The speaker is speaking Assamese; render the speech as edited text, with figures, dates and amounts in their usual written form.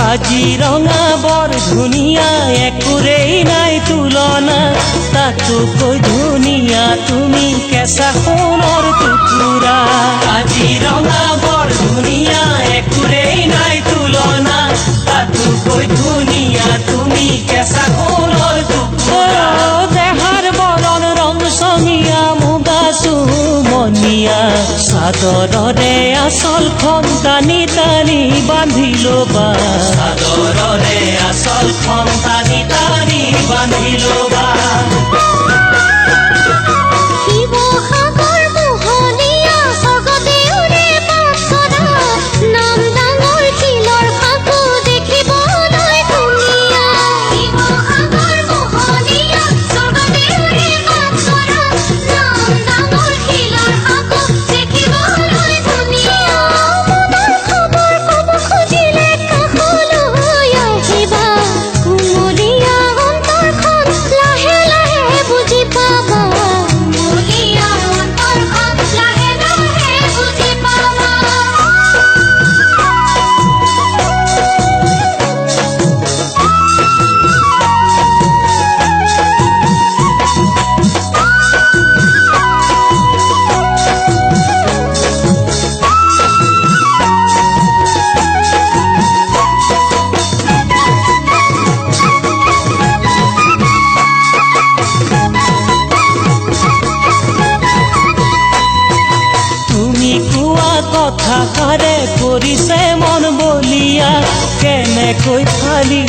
কাজিৰঙা বৰ ধুনীয়া, একোৰেই নাই তুলনা, তাতোকৈ ধুনীয়া তুমি কেঁচা সোণৰ টুকুৰা। কাজিৰঙা বৰ ধুনীয়া, একোৰেই নাই তুলনা, তাতোকৈ ধুনীয়া তুমি কেঁচা সোণৰ টুকুৰা। দেহাৰ বৰণ ৰংচঙীয়া, মুগা চুমনীয়া, চাদৰৰে আঁচলখন টানি টানি বান্ধি ল'বা, চাদৰৰে আঁচলখন টানি টানি বান্ধি ল'বা। কথাষাৰে কৰিছে মন বলিয়া, কেনেকৈ ফালি